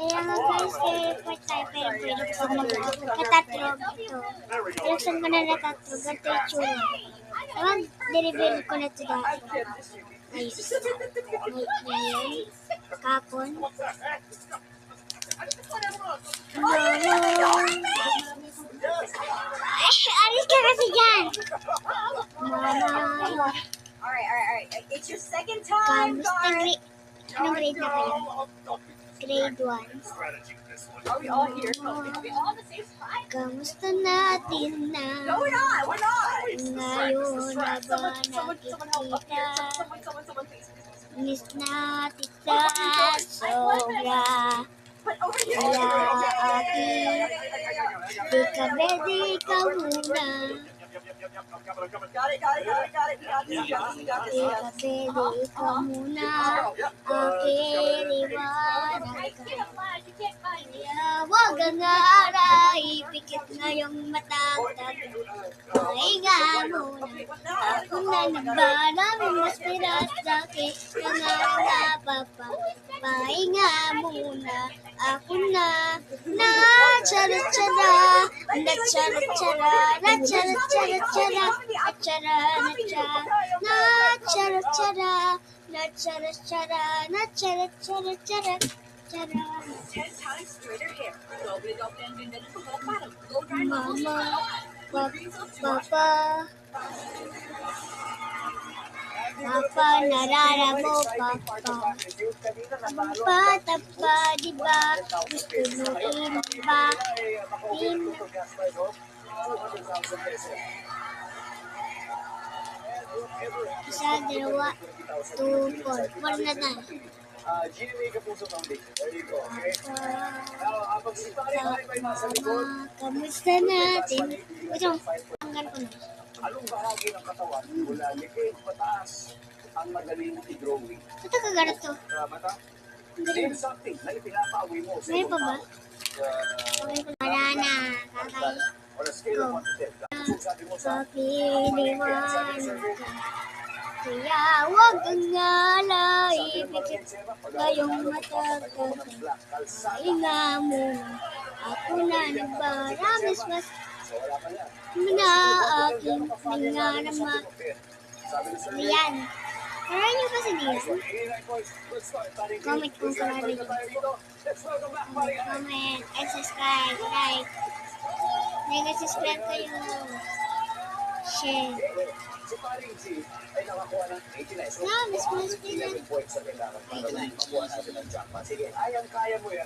Kaya nga guys, report tayo pero pwede ko natatrog ito. Ilaksan ko na natatrog. Ganito yung tsura. Ewan, deliver ko na ito dahil. Ayos. Ngayon, kapon. Alis ka kasi dyan! Mama. Alright. It's your second time, guys. Anong grade na kayo? Grade 1. Are we all here? Are we all at the same time? Kamusta natin na? No, we're not. We're not. Ngayon na ba nakikita? Someone, please. Miss na kita sobra. But over here. Wala aking di ka pwede ikaw muna. Got it. We got Di this. ka pwede ikaw muna. Aking liwanag ka. Kaya wag ang aray, pikit na yung matatag. Pahinga muna. Ako na nagbaraming mas pirat sa'kin. Nangangapa. Pahinga muna. Ako na tsara-tsara. Na-tsara-tsara. Na-tsara-tsara-tsara. Na-tsara-tsara. Na-tsara-tsara. Na-tsara-tsara. Na-tsara-tsara-tsara. 10 times straighter hair. Doble ang ganda ng buhok para blow dry mo. Mama, Papa, nararamo, Papa. Ang bata pa, diba? Gusto mo iba? Isa, dalawa, 2, 4. 4 na tayo. GMA Kapuso Foundation. There you go. Okay? Now, Kamusta natin? Ito, hanggang ko na. anong bahagi ng katawan mula likid pataas ang madaling i-growing? Ito kagarat to. Mata? Ang galing. Name something na ipinapaawi mo sa Meron pa ba? ibang tao. Wala na. Kakay. On a scale of 1 to 10. Sabi mo sa Kapiliwanag ka. Kaya wag kang alay. Pikit ngayong matagtag. Pahinga muna. Ako na nagbaramis mas na aking nanganama. Ayan. Kaya nyo ba si Dian? Comment kung karami nyo. Comment and subscribe. Like. Nag-subscribe kayo. Share. Si Paring G ay nakakuha ng 89. Miss Miss 11 points sa kailangan para makuha natin ang jackpot. Sige, kaya mo yan.